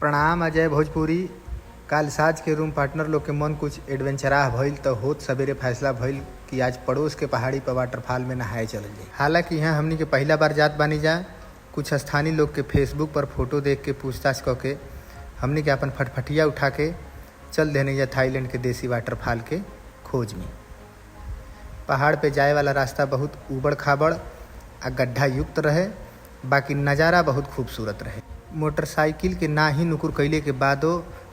प्रणाम अजय भोजपुरी। काल साज के रूम पार्टनर लोग के मन कुछ एडवेंचराह भइल तो होत सवेरे फैसला भइल कि आज पड़ोस के पहाड़ी पर वाटरफॉल में नहाए चलल जाए। हालांकि यहाँ हमनी के पहला बार जात बानी जा। कुछ स्थानीय लोग के फेसबुक पर फोटो देख के पूछताछ करके हमनी के अपन फटफटिया उठा के चल देने जा थाईलैंड के देसी वाटरफॉल के खोज में। पहाड़ पे जाए वाला रास्ता बहुत उबड़ खाबड़ आ गड्ढा युक्त रहे, बाकी नज़ारा बहुत खूबसूरत रहे। मोटरसाइकिल के ना ही नुकुर कैले के बादो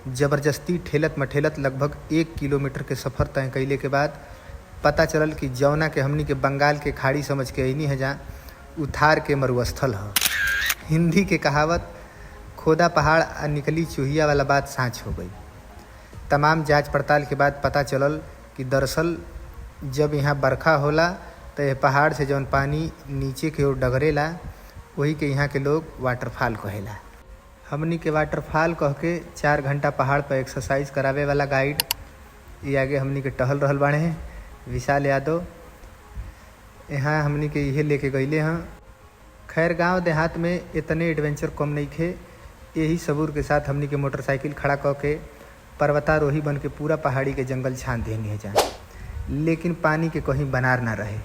ज़बरदस्ती ठेलत मठेलत लगभग 1 किलोमीटर के सफ़र तय कैले के बाद पता चलल कि जौना के हमनी के बंगाल के खाड़ी समझ के अइनी है जा उथार के मरुस्थल है। हिंदी के कहावत खोदा पहाड़ आ निकली चूहिया वाला बात साँच हो गई। तमाम जांच पड़ताल के बाद पता चलल कि दरअसल जब यहाँ बरखा होला तो यह पहाड़ से जौन पानी नीचे की ओर डगरेला वही के यहाँ के लोग वाटरफॉल कहेला। हमनी के वाटरफॉल कह के 4 घंटा पहाड़ पर एक्सरसाइज करावे वाला गाइड ये आगे हमनी के टहल रहल बाड़े हैं विशाल यादव। यहाँ हमनी के इहे लेके गईले हैं। खैर गांव देहात में इतने एडवेंचर कम नहीं थे। यही सबूर के साथ हमनी के मोटरसाइकिल खड़ा कऽ के पर्वतारोही बन के पूरा पहाड़ी के जंगल छान देनी है जा, लेकिन पानी के कहीं बनार ना रहे।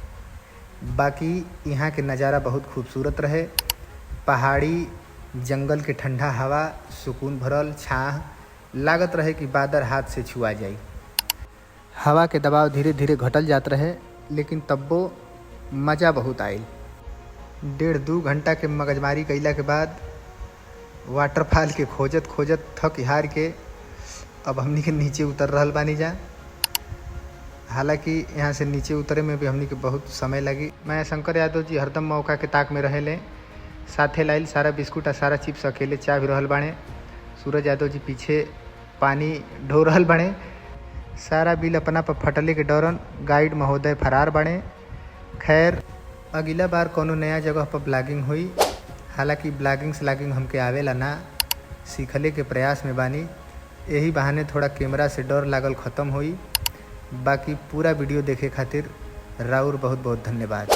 बाकी यहाँ के नज़ारा बहुत खूबसूरत रहे। पहाड़ी जंगल के ठंडा हवा, सुकून भरल छाह, लागत रहे कि बादर हाथ से छुआ जाई। हवा के दबाव धीरे धीरे घटल जात रहे, लेकिन तब्बो मज़ा बहुत आयल। 1.5-2 घंटा के मगजमारी कैला के बाद वाटरफॉल के खोजत खोजत थक हार के अब हमनी के नीचे उतर रहल बानी जा। हालांकि यहाँ से नीचे उतरे में भी हमनी के बहुत समय लगी। मैं शंकर यादव जी हरदम मौका के ताक में रहेले। साथे लाइल सारा बिस्कुट आ सारा चिप्स अकेले चाह भी रहल बाड़े। सूरज यादव जी पीछे पानी ढो रहल बाड़े। सारा बिल अपना पर फटले के डरन गाइड महोदय फरार बाड़े। खैर अगला बार कोनो नया जगह पर ब्लॉगिंग हुई। हालांकि ब्लॉगिंग स्लॉगिंग हमके आवेला ना, सीखले के प्रयास में बानी। यही बहाने थोड़ा कैमरा से डर लागल ख़त्म हुई। बाकी पूरा वीडियो देखे खातिर राउर बहुत बहुत धन्यवाद।